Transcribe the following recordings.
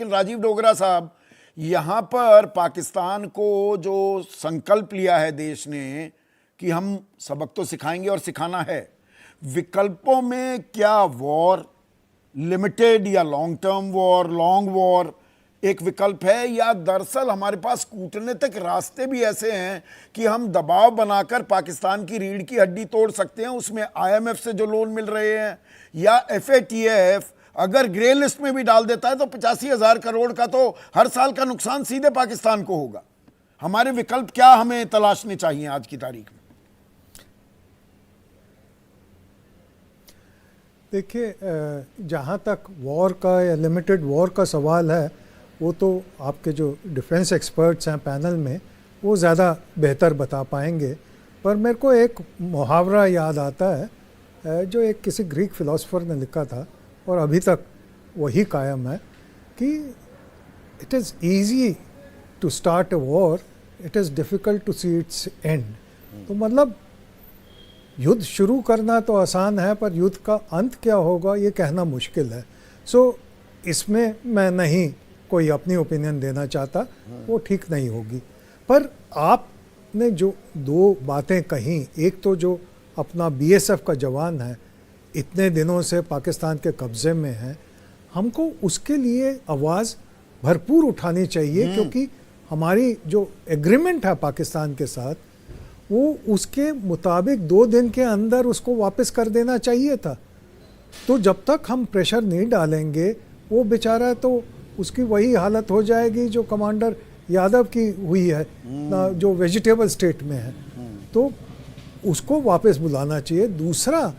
लेकिन राजीव डोगरा साहब, यहाँ पर पाकिस्तान को जो संकल्प लिया है देश ने कि हम सबक तो सिखाएंगे और सिखाना है, विकल्पों में क्या वॉर, लिमिटेड या long term war, long war एक विकल्प है, या दरअसल हमारे पास कूटनीतिक रास्ते भी ऐसे हैं कि हम दबाव बनाकर पाकिस्तान की रीढ़ की हड्डी तोड़ सकते हैं? उसमें IMF से जो लोन मिल रहे हैं या FATF अगर ग्रे लिस्ट में भी डाल देता है तो 85,000 करोड़ का तो हर साल का नुकसान सीधे पाकिस्तान को होगा। हमारे विकल्प क्या हमें तलाशने चाहिए आज की तारीख में? देखिए, जहाँ तक वॉर का या लिमिटेड वॉर का सवाल है, वो तो आपके जो डिफेंस एक्सपर्ट्स हैं पैनल में वो ज़्यादा बेहतर बता पाएंगे। पर मेरे को एक मुहावरा याद आता है जो एक किसी ग्रीक फिलोसोफर ने लिखा था और अभी तक वही कायम है कि it is easy to start a war, it is difficult to see its end. तो मतलब युद्ध शुरू करना तो आसान है, पर युद्ध का अंत क्या होगा ये कहना मुश्किल है। सो इसमें मैं नहीं कोई अपनी ओपिनियन देना चाहता, वो ठीक नहीं होगी। पर आपने जो दो बातें कही, एक तो जो अपना BSF का जवान है इतने दिनों से पाकिस्तान के कब्ज़े में है, हमको उसके लिए आवाज़ भरपूर उठानी चाहिए, क्योंकि हमारी जो एग्रीमेंट है पाकिस्तान के साथ वो उसके मुताबिक 2 दिन के अंदर उसको वापस कर देना चाहिए था। तो जब तक हम प्रेशर नहीं डालेंगे, वो बेचारा तो उसकी वही हालत हो जाएगी जो कमांडर यादव की हुई है ना, जो वेजिटेबल स्टेट में है। तो उसको वापस बुलाना चाहिए। दूसरा,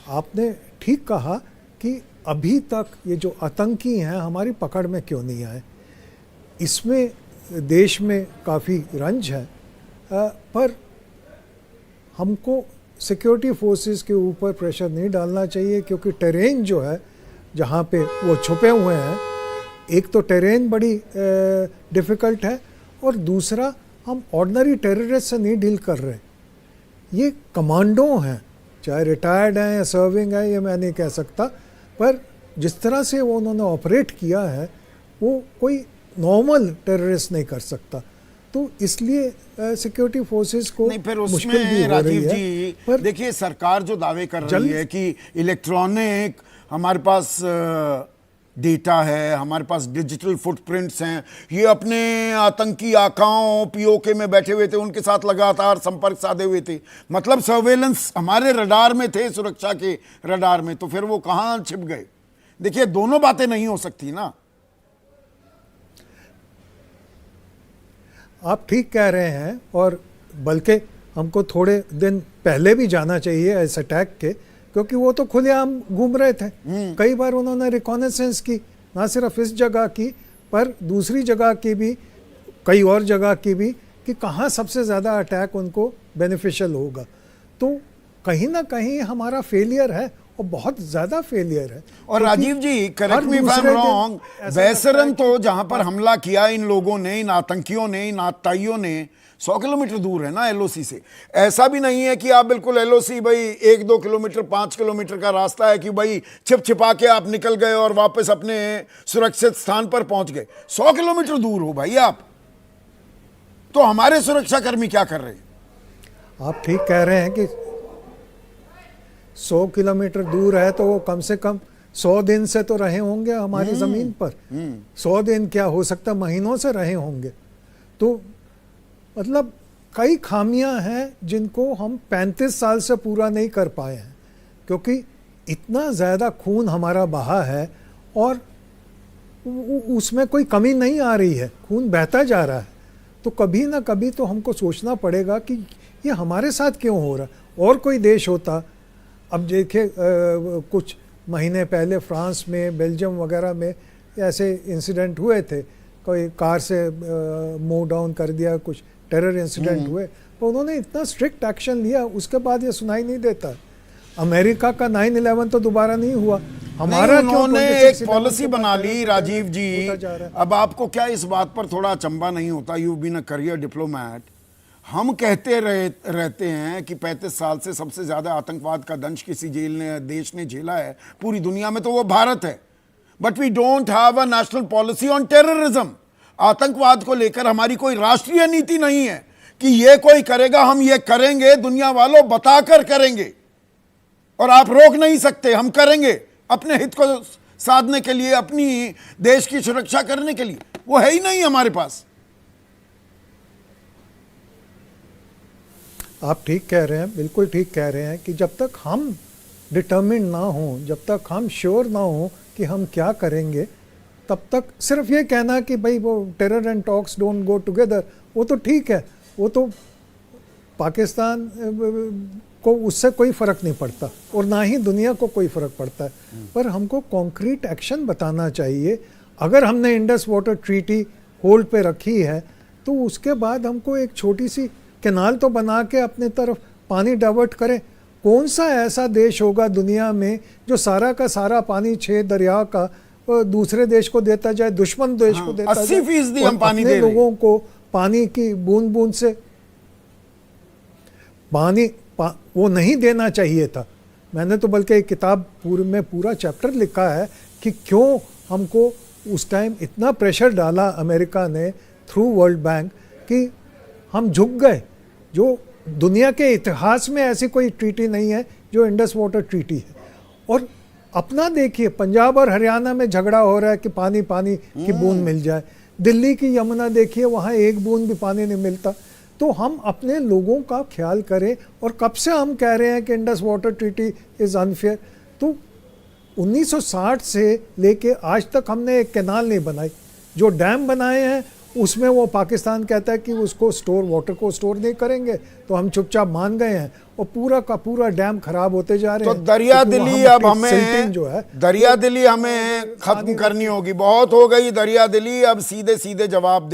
आपने ठीक कहा कि अभी तक ये जो आतंकी हैं हमारी पकड़ में क्यों नहीं आए, इसमें देश में काफ़ी रंज है। पर हमको सिक्योरिटी फोर्सेस के ऊपर प्रेशर नहीं डालना चाहिए, क्योंकि टेरेन जो है जहाँ पे वो छुपे हुए हैं, एक तो टेरेन बड़ी डिफ़िकल्ट है और दूसरा हम ऑर्डिनरी टेररिस्ट से नहीं डील कर रहे। ये कमांडो हैं, चाहे रिटायर्ड हैं या सर्विंग है, ये मैं नहीं कह सकता, पर जिस तरह से वो उन्होंने ऑपरेट किया है वो कोई नॉर्मल टेररिस्ट नहीं कर सकता। तो इसलिए सिक्योरिटी फोर्सेस को नहीं, फिर मुश्किल भी हो राजीव रही है। जी, पर देखिए सरकार जो दावे कर रही है कि इलेक्ट्रॉनिक हमारे पास डेटा है, हमारे पास डिजिटल फुटप्रिंट्स हैं, ये अपने आतंकी आकाओं POK में बैठे हुए थे, उनके साथ लगातार संपर्क साधे हुए थे, मतलब सर्वेलेंस हमारे रडार में थे, सुरक्षा के रडार में, तो फिर वो कहाँ छिप गए? देखिए दोनों बातें नहीं हो सकती ना। आप ठीक कह रहे हैं, और बल्कि हमको थोड़े दिन पहले भी जाना चाहिए इस अटैक के, क्योंकि वो तो खुलेआम घूम रहे थे। कई बार उन्होंने रिकॉनेसेंस की, ना सिर्फ इस जगह की पर दूसरी जगह की भी, कई और जगह की भी, कि कहाँ सबसे ज़्यादा अटैक उनको बेनिफिशियल होगा। तो कहीं ना कहीं हमारा फेलियर है और बहुत ज़्यादा फेलियर है। और Rajiv ji, correct me if I am wrong, Baisaran तो जहां पर हमला किया इन लोगों ने, इन आतंकियों ने, इन आतताइयों ने, 100 किलोमीटर दूर है ना LOC से। ऐसा भी नहीं है कि आप बिल्कुल LOC भाई 1-2 किलोमीटर 5 किलोमीटर का रास्ता है कि भाई छिप छिपा के आप निकल गए और वापस अपने सुरक्षित स्थान पर पहुंच गए। 100 किलोमीटर दूर हो भाई आप, तो हमारे सुरक्षाकर्मी क्या कर रहे हैं? आप ठीक कह रहे हैं कि 100 किलोमीटर दूर है, तो वो कम से कम 100 दिन से तो रहे होंगे हमारी ज़मीन पर। 100 दिन क्या, हो सकता महीनों से रहे होंगे। तो मतलब कई खामियां हैं जिनको हम 35 साल से पूरा नहीं कर पाए हैं, क्योंकि इतना ज़्यादा खून हमारा बहा है और उसमें कोई कमी नहीं आ रही है, खून बहता जा रहा है। तो कभी ना कभी तो हमको सोचना पड़ेगा कि ये हमारे साथ क्यों हो रहा है। और कोई देश होता, अब देखिए कुछ महीने पहले फ्रांस में, बेल्जियम वगैरह में ऐसे इंसिडेंट हुए थे, कोई कार से मूव डाउन कर दिया, कुछ टेरर इंसिडेंट हुए, तो उन्होंने इतना स्ट्रिक्ट एक्शन लिया, उसके बाद ये सुनाई नहीं देता। अमेरिका का 9/11 तो दोबारा नहीं हुआ, हमारा उन्होंने एक पॉलिसी बना ली राजीव जी। अब आपको क्या इस बात पर थोड़ा अचंभा नहीं होता, you been a career diplomat, हम कहते रहते हैं कि 35 साल से सबसे ज्यादा आतंकवाद का दंश किसी देश ने झेला है पूरी दुनिया में, तो वो भारत है। But we don't have a national policy on terrorism. आतंकवाद को लेकर हमारी कोई राष्ट्रीय नीति नहीं है कि ये कोई करेगा हम ये करेंगे, दुनिया वालों बताकर करेंगे और आप रोक नहीं सकते, हम करेंगे अपने हित को साधने के लिए, अपनी देश की सुरक्षा करने के लिए। वो है ही नहीं हमारे पास। आप ठीक कह रहे हैं, बिल्कुल ठीक कह रहे हैं कि जब तक हम डिटर्मिन ना हों, जब तक हम श्योर ना हों कि हम क्या करेंगे, तब तक सिर्फ ये कहना कि भाई वो terror and talks don't go together, वो तो ठीक है, वो तो पाकिस्तान को उससे कोई फ़र्क नहीं पड़ता और ना ही दुनिया को कोई फ़र्क पड़ता है। पर हमको कॉन्क्रीट एक्शन बताना चाहिए। अगर हमने इंडस वाटर ट्रीटी होल्ड पे रखी है तो उसके बाद हमको एक छोटी सी कैनाल तो बना के अपने तरफ पानी डाइवर्ट करें। कौन सा ऐसा देश होगा दुनिया में जो सारा का सारा पानी 6 दरिया का दूसरे देश को देता जाए, दुश्मन देश को देता जाए, 80% हम पानी अपने दे रहे हैं। लोगों को पानी की बूंद बूंद से वो नहीं देना चाहिए था। मैंने तो बल्कि एक किताब में पूरा चैप्टर लिखा है कि क्यों हमको उस टाइम इतना प्रेशर डाला अमेरिका ने थ्रू वर्ल्ड बैंक कि हम झुक गए। जो दुनिया के इतिहास में ऐसी कोई ट्रीटी नहीं है जो इंडस वाटर ट्रीटी है। और अपना देखिए, पंजाब और हरियाणा में झगड़ा हो रहा है कि पानी पानी की बूंद मिल जाए। दिल्ली की यमुना देखिए, वहाँ एक बूंद भी पानी नहीं मिलता। तो हम अपने लोगों का ख्याल करें। और कब से हम कह रहे हैं कि Indus water treaty is unfair. तो 1960 से लेके आज तक हमने एक कैनाल नहीं बनाई। जो डैम बनाए हैं उसमें वो पाकिस्तान कहता है कि उसको वाटर को स्टोर नहीं करेंगे, तो हम चुपचाप मान गए हैं और पूरा का पूरा डैम खराब होते जा रहे तो हैं। दरिया दिली अब हमें जो है दरिया दिली हमें खत्म करनी होगी। बहुत हो गई दरिया दिली, अब सीधे सीधे जवाब